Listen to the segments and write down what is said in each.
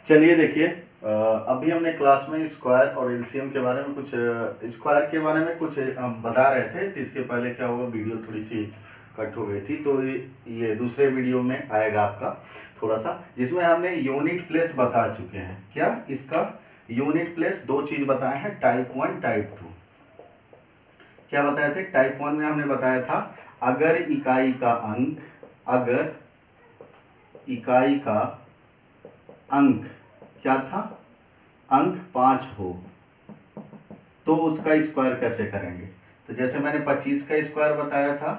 चलिए देखिए, अभी हमने क्लास में स्क्वायर और एलसीएम के बारे में कुछ स्क्वायर के बारे में कुछ हम बता रहे थे। तो इसके पहले क्या हुआ, वीडियो थोड़ी सी कट हो गई थी, तो ये दूसरे वीडियो में आएगा आपका थोड़ा सा, जिसमें हमने यूनिट प्लेस बता चुके हैं। क्या इसका यूनिट प्लेस दो चीज बताए हैं, टाइप 1 टाइप 2। क्या बताए थे? टाइप 1 में हमने बताया था अगर इकाई का अंक क्या था, अंक 5 हो तो उसका स्क्वायर कैसे करेंगे। तो जैसे मैंने 25 का स्क्वायर बताया था,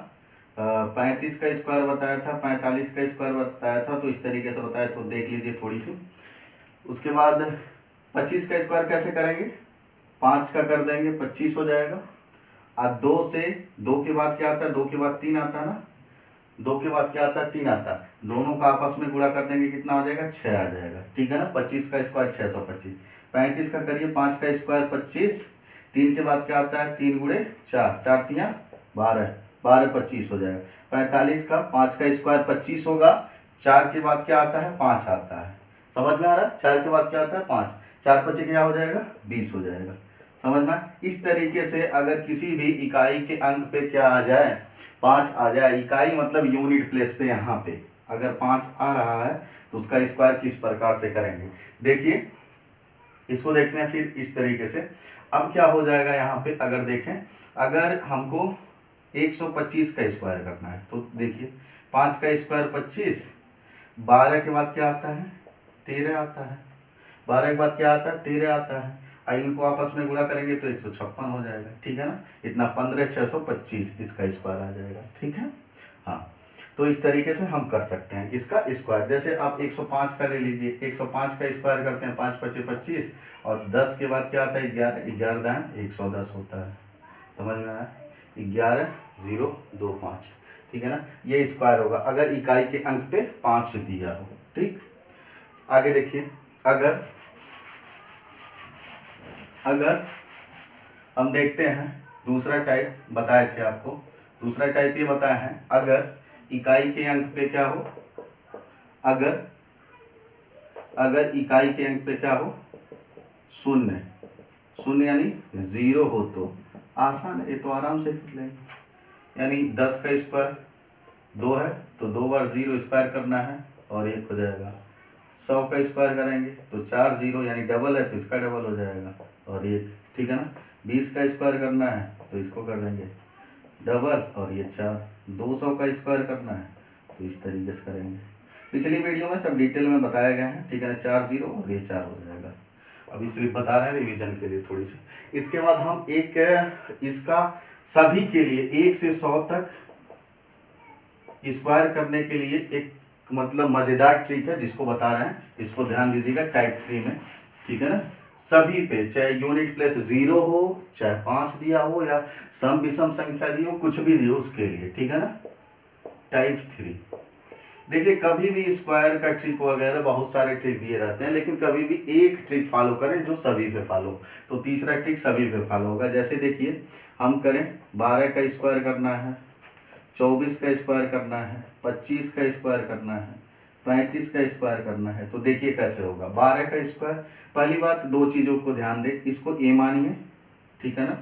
35 का स्क्वायर बताया था, 45 का स्क्वायर बताया था, तो इस तरीके से बताया, तो देख लीजिए थोड़ी सी। उसके बाद 25 का स्क्वायर कैसे करेंगे, 5 का कर देंगे, 25 हो जाएगा। और 2 के बाद क्या आता है, 2 के बाद 3 आता है ना, 2 के बाद क्या आता है, 3 आता है। दोनों का आपस में गुणा कर देंगे, कितना आ जाएगा, 6 आ जाएगा। ठीक है ना, 25 का स्क्वायर 625। 35 का करिए, 5 का स्क्वायर 25, 3 के बाद क्या आता है, 3 गुणे 4, 4 तियां 12, 12 25 हो जाएगा। 45 का 5 का स्क्वायर 25 होगा, 4 के बाद क्या आता है, 5 आता है। समझ में आ रहा है, 4 के बाद क्या आता है, 5, 4 25 क्या हो जाएगा, 20 हो जाएगा। समझ में? इस तरीके से अगर किसी भी इकाई के अंक पे क्या आ जाए, 5 आ जाए, इकाई मतलब यूनिट प्लेस पे, यहाँ पे अगर 5 आ रहा है तो उसका स्क्वायर किस प्रकार से करेंगे, देखिए इसको देखते हैं फिर इस तरीके से। अब क्या हो जाएगा यहाँ पे, अगर देखें, अगर हमको 125 का स्क्वायर करना है तो देखिए 5 का स्क्वायर 25, 12 के बाद क्या आता है, 13 आता है, 12 के बाद क्या आता है, 13 आता है। इनको आपस में गुणा करेंगे तो 156 हो जाएगा। ठीक है ना, इतना 15 625 इसका स्क्वायर आ जाएगा। ठीक है, हाँ। तो इस तरीके से हम कर सकते हैं इसका स्क्वायर। जैसे आप 105 का ले लीजिए, 105 का स्क्वायर करते हैं, 5 5 25, और 10 के बाद क्या आता है, 11, 11 दाएं 110 होता है। समझ में आया, 11 0 2 5। ठीक है ना, ये स्क्वायर होगा अगर इकाई के अंक पे 5 दिया हो। ठीक, आगे देखिए, अगर हम देखते हैं दूसरा टाइप बताए थे आपको, दूसरा टाइप ये बताया है अगर इकाई के अंक पे क्या हो, अगर इकाई के अंक पे क्या हो, शून्य, शून्य यानी 0 हो तो आसान है, ये तो आराम से कर लेंगे। यानी 10 का स्क्वायर 2 है तो 2 बार 0 स्क्वायर करना है और 1 हो जाएगा। 100 का स्क्वायर करेंगे तो 4 0 यानी डबल है तो इसका डबल हो जाएगा और 1। ठीक है ना, 20 का स्क्वायर करना है तो इसको कर देंगे डबल और ये 4। 200 का स्क्वायर करना है तो इस तरीके से करेंगे। पिछली वीडियो में सब डिटेल में बताया गया है। ठीक है ना, 4 0 और ये 4 हो जाएगा। अभी सिर्फ बता रहे हैं रिवीजन के लिए थोड़ी सी। इसके बाद हम एक इसका सभी के लिए 1 से 100 तक स्क्वायर करने के लिए एक मतलब मजेदार ट्रिक है जिसको बता रहे हैं, इसको ध्यान दीजिएगा टाइप 3 में। ठीक है ना, सभी पे चाहे यूनिट प्लेस 0 हो, चाहे 5 दिया हो, या सम विषम संख्या दी हो, कुछ भी दियो उसके लिए। ठीक है ना, टाइप 3। देखिए कभी भी स्क्वायर का ट्रिक वगैरह बहुत सारे ट्रिक दिए रहते हैं, लेकिन कभी भी एक ट्रिक फॉलो करें जो सभी पे फॉलो। तो तीसरा ट्रिक सभी पे फॉलो होगा। जैसे देखिए हम करें, 12 का स्क्वायर करना है, 24 का स्क्वायर करना है, 25 का स्क्वायर करना है, 35 का स्क्वायर करना है, तो देखिए कैसे होगा। 12 का स्क्वायर, पहली बात दो चीज़ों को ध्यान दें, इसको ए मानिए, ठीक है ना,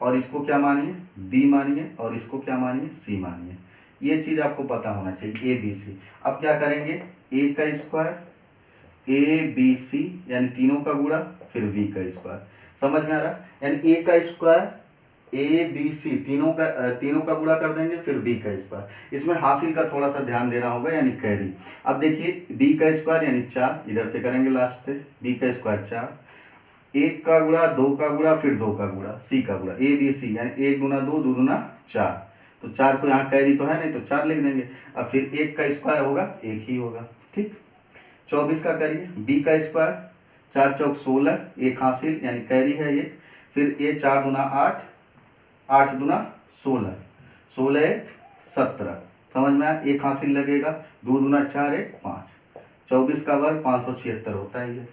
और इसको क्या मानिए, बी मानिए, और इसको क्या मानिए, सी मानिए। ये चीज़ आपको पता होना चाहिए, ए बी सी। अब क्या करेंगे, ए का स्क्वायर, ए बी सी यानी तीनों का गुणा, फिर बी का स्क्वायर। समझ में आ रहा है, यानी ए का स्क्वायर, ए बी सी तीनों का गुणा कर देंगे, फिर बी का स्क्वायर। इसमें हासिल का थोड़ा सा ध्यान देना होगा, यानी कैरी। अब देखिए बी का स्क्वायर यानी 4, इधर से करेंगे लास्ट से, बी का स्क्वायर 4, 1 का गुणा, 2 का गुणा, फिर 2 का गुणा, सी का गुणा, ए बी सी यानी 1 गुना 2, 2 गुना 4। तो 4 को यहाँ कैरी तो है नहीं तो 4 लिख देंगे। अब फिर 1 का स्क्वायर होगा, 1 ही होगा। ठीक, 24 का करिए, बी का स्क्वायर, 4 चौक 16, 1 हासिल यानी कैरी है 1। फिर ये 4 दूना 8, 8 दूना 16, 16 1 17। समझ में आया, 1 हासिल लगेगा, 2 दूना 4 1 5। 24 का वर्ग 576 होता है ये।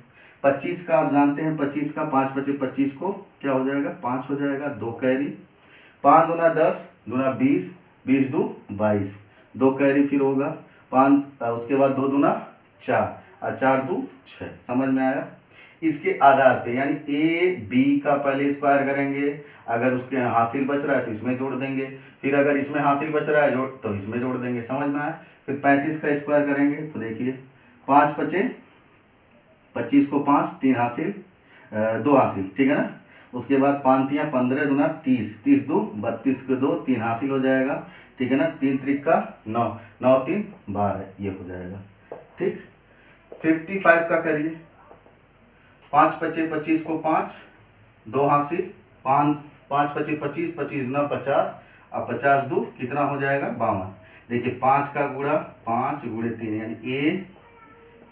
25 का आप जानते हैं, 25 का 5 25 25 को क्या हो जाएगा, 5 हो जाएगा, 2 कैरी, 5 दूना 10, दूना 20, 20 दो 22, 2 कैरी फिर होगा 5, उसके बाद 2 दूना 4, और 4 2 6। समझ में आया। इसके आधार पे यानी ए बी का पहले स्क्वायर करेंगे, अगर उसके हासिल बच रहा है तो इसमें जोड़ देंगे, फिर अगर इसमें हासिल बच रहा है जोड़ तो इसमें जोड़ देंगे। समझ में आया। फिर 35 का स्क्वायर करेंगे तो देखिए 5 बचे 25 को 5 3 हासिल 2 हासिल, ठीक है ना। उसके बाद 5 तियाँ 15 दूना 30, 30 2 32 के 2 3 हासिल हो जाएगा, ठीक है ना। 3 त्रिक का 9, 9 3 12, ये हो जाएगा, ठीक। 55 का करिए। 5 बचे 25 को 5 2 हासिल 5 5 बचे 25 25 दूना 50 और 50 2 कितना हो जाएगा 52। देखिए 5 का गुणा 5 गुणे 3 यानी ए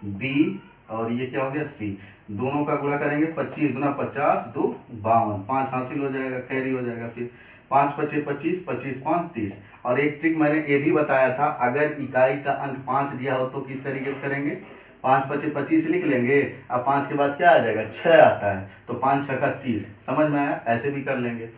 बी और ये क्या हो गया सी, दोनों का गुणा करेंगे 25 दूना 50 2 52, 5 हासिल हो जाएगा, कैरी हो जाएगा। फिर 5 बचे 25 25 5 30। और एक ट्रिक मैंने ये भी बताया था, अगर इकाई का अंक 5 दिया हो तो किस तरीके से करेंगे, 5 बचे 25 लिख लेंगे, अब 5 के बाद क्या आ जाएगा 6 आता है तो 5 6 का 30। समझ में आया। ऐसे भी कर लेंगे।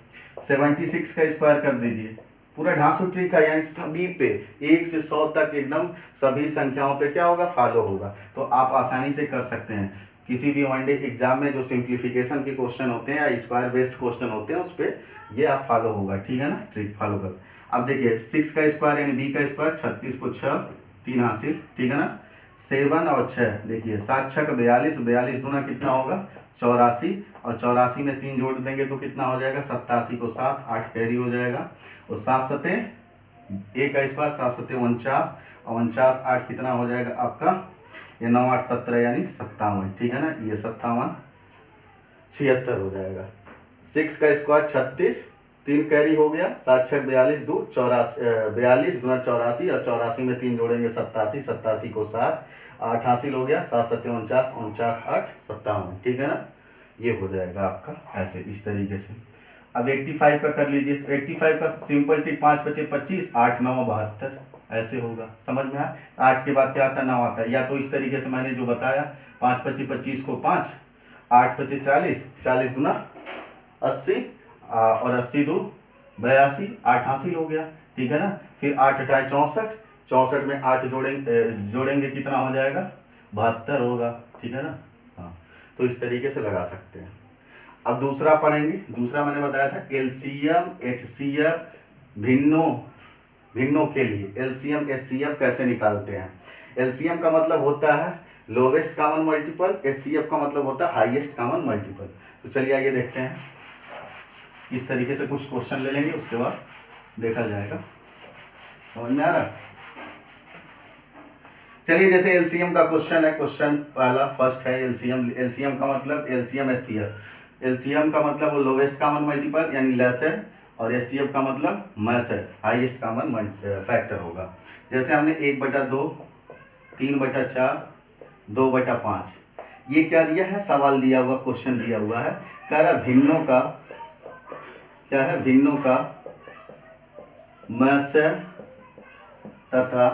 76 का स्क्वायर कर दीजिए। पूरा ढांसू ट्रिक है, यानी सभी पे 1 से 100 तक एकदम सभी संख्याओं पे क्या होगा फॉलो होगा, तो आप आसानी से कर सकते हैं। किसी भी वनडे एग्जाम में जो सिंप्लीफिकेशन के क्वेश्चन होते हैं या स्क्वायर बेस्ड क्वेश्चन होते हैं उस पर ये आप फॉलो होगा, ठीक है ना, ट्रिक फॉलो कर। अब देखिए 6 का स्क्वायर यानी बी का स्क्वायर 36 को 6 3 हासिल, ठीक है ना। 7 और 6 देखिए 7 6 का 42, 42 दूना कितना होगा 84 और 84 में 3 जोड़ देंगे तो कितना हो जाएगा 87 को 7 8 कैरी हो जाएगा। और 7 सते ए का स्क्वायर 7 सते 49 और 49 8 कितना हो जाएगा आपका ये 9 8 17 यानी 57, ठीक है ना। ये 57 76 हो जाएगा। 6 का स्क्वायर 36 3 कैरी हो गया 7 6 42 2 42 दूना 84 और 84 में 3 जोड़ेंगे 87 87 को 7 8 हासिल हो गया 7 सत्ते 49 49 8 57, ठीक है ना। ये हो जाएगा आपका ऐसे इस तरीके से। अब 85 का कर लीजिए तो 85 का सिंपल ट्रिक 5 बचे 25 8 9 72 ऐसे होगा। समझ में आया। 8 के बाद क्या आता है 9 आता है, या तो इस तरीके से मैंने जो बताया 5 बचे 25 को 5 8 बचे 40 40 दूना 80 और 80 2 82 8 हासिल हो गया, ठीक है ना। फिर 8 हटाए 64 64 में 8 जोड़ेंगे कितना हो जाएगा 72 होगा, ठीक है ना। हाँ तो इस तरीके से लगा सकते हैं। अब दूसरा पढ़ेंगे। दूसरा मैंने बताया था एलसीएम एचसीएफ भिन्नों के लिए एलसीएम एचसीएफ कैसे निकालते हैं। एलसीएम का मतलब होता है लोवेस्ट कॉमन मल्टीपल, एचसीएफ का मतलब होता है हाईएस्ट कॉमन मल्टीपल। तो चलिए आइए देखते हैं। इस तरीके से कुछ क्वेश्चन ले लेंगे उसके बाद देखा जाएगा। समझ में आ रहा है। चलिए जैसे एलसीएम का क्वेश्चन है, क्वेश्चन पहला फर्स्ट है एलसीएम। एलसीएम का मतलब एलसीएम एचसीएफ। एलसीएम का मतलब लोवेस्ट कॉमन मल्टीपल यानी लेसर, और एचसीएफ का मतलब मैसर हाईएस्ट कॉमन फैक्टर होगा। जैसे हमने 1/2 3/4 2/5 ये क्या दिया है सवाल दिया हुआ क्वेश्चन दिया हुआ है, कह रहा भिन्नों का क्या है भिन्नों का मैसर तथा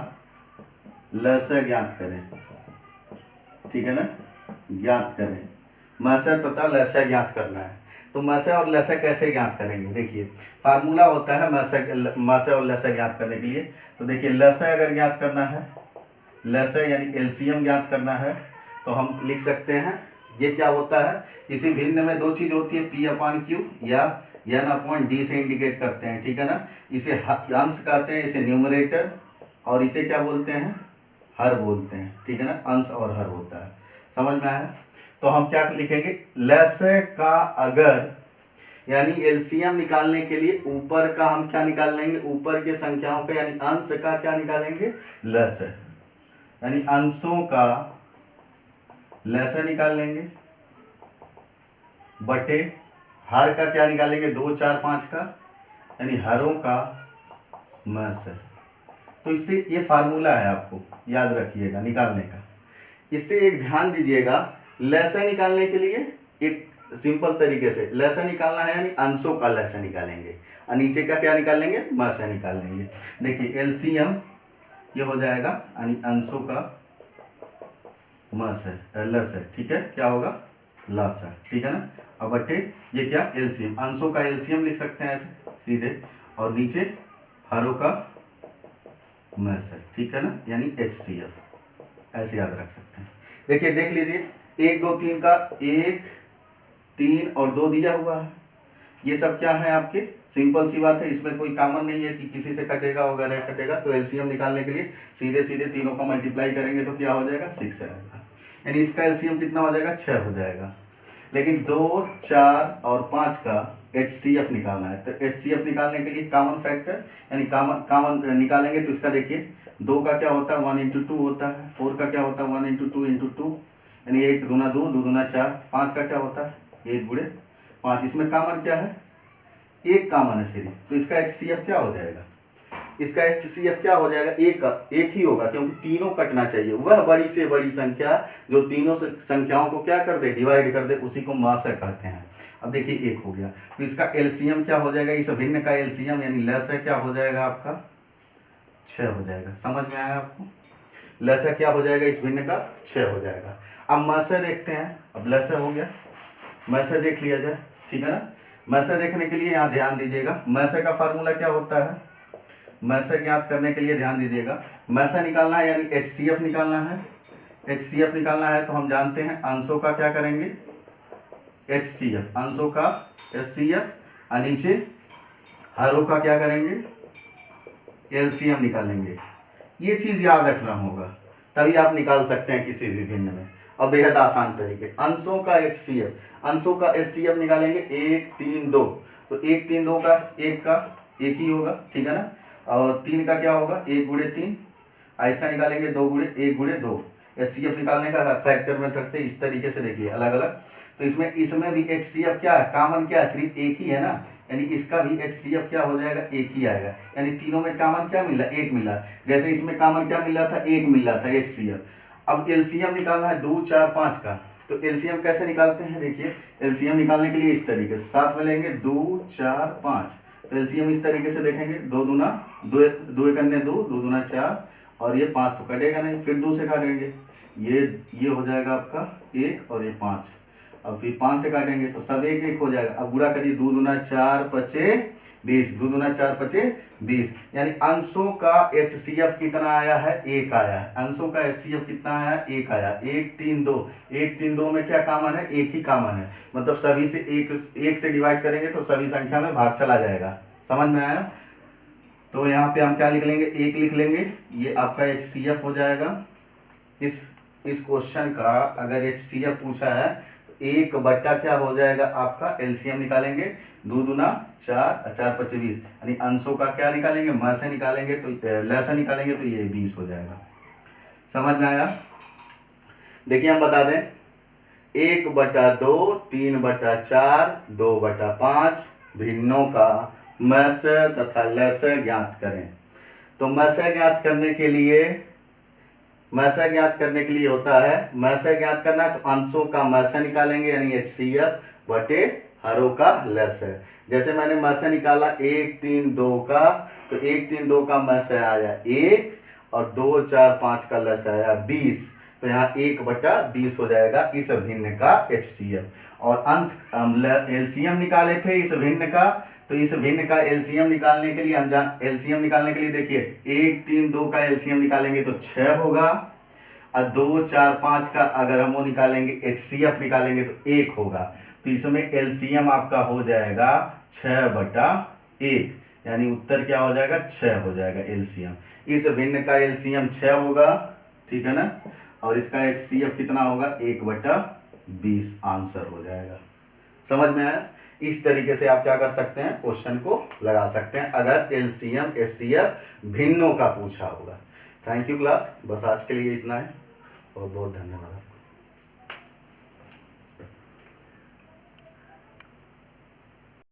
लसर ज्ञात करें, ठीक है ना, ज्ञात करें। मैसर तथा लसर ज्ञात करना है। तो मैसर और लसर कैसे ज्ञात करेंगे, देखिए फार्मूला होता है मैसर और लसर ज्ञात करने के लिए। तो देखिए लसर अगर ज्ञात करना है, लसर यानी एलसीएम ज्ञात करना है तो हम लिख सकते हैं ये क्या होता है, किसी भिन्न में दो चीज होती है P/Q या N/D से इंडिकेट करते हैं, ठीक है ना। इसे अंश कहते हैं, इसे न्यूमरेटर, और इसे क्या बोलते हैं हर बोलते हैं, ठीक है ना। अंश और हर होता है। समझ में आया। तो हम क्या लिखेंगे लसर का अगर यानी एलसीएम निकालने के लिए ऊपर का हम क्या निकाल लेंगे, ऊपर के संख्याओं का यानी अंश का क्या निकालेंगे लसर, यानी अंशों का लसर निकाल लेंगे बटे हर का क्या निकालेंगे 2 4 5 का यानी हरों का मैसर। तो इससे ये फार्मूला है आपको याद रखिएगा निकालने का। इससे एक ध्यान दीजिएगा लसर निकालने के लिए एक सिंपल तरीके से लसर निकालना है यानी अंशों का लसर निकालेंगे और नीचे का क्या निकालेंगे मैसर निकालेंगे। देखिए एलसीएम ये हो जाएगा यानी अंशों का मैसर लसर, ठीक है, क्या होगा लसर, ठीक है ना। अब बटे ये क्या एलसीएम, अंशों का एलसीएम लिख सकते हैं ऐसे सीधे, और नीचे हरों का मैसर, ठीक है ना, यानी एचसीएफ ऐसे याद रख सकते हैं। देखिए देख लीजिए, 1 2 3 का 1 3 और 2 दिया हुआ है, ये सब क्या है आपके, सिंपल सी बात है, इसमें कोई कॉमन नहीं है कि किसी से कटेगा वगैरह कटेगा। तो एलसीएम निकालने के लिए सीधे सीधे तीनों का मल्टीप्लाई करेंगे तो क्या हो जाएगा, 6 आएगा, यानी इसका एलसीएम कितना हो जाएगा, 6 हो जाएगा। लेकिन 2 4 और 5 का एचसीएफ निकालना है, तो एचसीएफ निकालने के लिए कॉमन फैक्टर यानी कॉमन निकालेंगे तो इसका देखिए 2 का क्या होता है 1 इंटू 2 होता है, 4 का क्या होता है 1 इंटू 2 इंटू 2 यानी 1 दूना 2 2 दूना 4, 5 का क्या होता है 1 गुणे 5, इसमें कॉमन क्या है, एक कॉमन है सिर्फ, तो इसका एचसीएफ क्या हो जाएगा, इसका एचसीएफ क्या हो जाएगा, एक ही होगा, क्योंकि तीनों कटना चाहिए। वह बड़ी से बड़ी संख्या जो तीनों संख्याओं को क्या कर दे, डिवाइड कर दे, उसी को मासा कहते हैं। अब देखिए 1 हो गया, तो इसका एलसीएम क्या हो जाएगा, इस भिन्न का एलसीएम यानी लसा क्या हो जाएगा आपका 6 हो जाएगा। समझ में आया आपको, लसा क्या हो जाएगा, इस भिन्न का 6 हो जाएगा। अब मासा देखते हैं, अब लसा हो गया, मासा देख लिया जाए, ठीक है ना। मासा देखने के लिए यहाँ ध्यान दीजिएगा, मासा का फार्मूला क्या होता है, मासा ज्ञात करने के लिए ध्यान दीजिएगा, मासा निकालना है यानी एचसीएफ निकालना है, एचसीएफ निकालना है तो हम जानते हैं अंशों का क्या करेंगे, एचसीएफ, अंशों का एचसीएफ, और नीचे हरों का क्या करेंगे, एलसीएम निकालेंगे। ये चीज याद रखना होगा, तभी आप निकाल सकते हैं किसी भी भिन्न में, और बेहद आसान तरीके। अंशों का एचसीएफ, अंशों का एचसीएफ निकालेंगे 1 3 2, तो 1 3 2 का एक ही होगा, ठीक है ना, और 3 का क्या होगा 1 गुणे 3, इसका निकालेंगे 2 गुणे 1 गुणे 2। एचसीएफ निकालने का फैक्टर मेथड से इस तरीके से देखिए अलग अलग, तो इसमें भी एचसीएफ क्या है, कॉमन क्या है, सिर्फ एक ही है ना, यानी इसका भी एचसीएफ क्या हो जाएगा, एक ही आएगा, यानी तीनों में कॉमन क्या मिला, एक मिला, जैसे इसमें कॉमन क्या मिल रहा था, एक मिल रहा था एचसीएफ। अब एलसीएम निकालना है 2 4 5 का, तो एलसीएम कैसे निकालते हैं, देखिए एलसीएम निकालने के लिए इस तरीके से साथ में लेंगे 2 4 5, तो एलसीएम इस तरीके से देखेंगे, 2 दूना 2 2 करने 2 2 दूना 4, और ये 5 तो कटेगा नहीं, फिर 2 से काटेंगे, ये हो जाएगा आपका 1 और ये 5, अब फिर 5 से काटेंगे तो सब 1 1 हो जाएगा। अब गुणा करिए, 2 दूना 4 पचे 20, 2 दूना 4 पचे 20, यानी अंशों का एचसीएफ कितना आया है, 1 आया है, अंशों का एचसीएफ कितना आया है, 1 आया। 1 3 2, 1 3 2 में क्या कॉमन है, एक ही कॉमन है, मतलब सभी से एक से डिवाइड करेंगे तो सभी संख्या में भाग चला जाएगा। समझ में आया, तो यहाँ पे हम क्या लिख लेंगे, 1 लिख लेंगे, ये आपका एचसीएफ हो जाएगा। इस क्वेश्चन का अगर एचसीएफ पूछा है तो 1 बट्टा क्या हो जाएगा आपका, एलसीएम निकालेंगे, 2 दूना 4 4 पचे 20, यानी अंशों का क्या निकालेंगे, मासा निकालेंगे तो लसा निकालेंगे तो ये 20 हो जाएगा। समझ में आया, देखिए हम बता दें 1 बटा 2 3 बटा 4 2 बटा 5 भिन्नों का मस तथा लस ज्ञात करें। तो मस ज्ञात करने के लिए होता है, मस ज्ञात करना है तो अंशों का मस निकालेंगे यानी एचसीएफ बटे हरों का लस। जैसे मैंने मस निकाला 1 3 2 का, तो 1 3 2 का मस आया 1 और 2 4 5 का लस आया 20, तो यहाँ 1 बटा 20 हो जाएगा इस भिन्न का एचसीएफ। और अंश एलसीएम निकाले थे इस भिन्न का, तो इस भिन्न का एलसीएम निकालने के लिए एलसीएम निकालने के लिए देखिए 1 3 2 का एलसीएम निकालेंगे तो 6 होगा, और 2 4 5 का अगर हम वो निकालेंगे एचसीएफ निकालेंगे तो 1 होगा, तो इसमें एलसीएम आपका हो जाएगा 6 बटा 1, यानी उत्तर क्या हो जाएगा 6 हो जाएगा एलसीएम। इस भिन्न का एलसीएम 6 होगा, ठीक है ना, और इसका एचसीएफ कितना होगा 1 बटा 20 आंसर हो जाएगा। समझ में आया, इस तरीके से आप क्या कर सकते हैं, क्वेश्चन को लगा सकते हैं अगर एलसीएम एचसीएफ भिन्नों का पूछा होगा। थैंक यू क्लास, बस आज के लिए इतना है, बहुत बहुत धन्यवाद।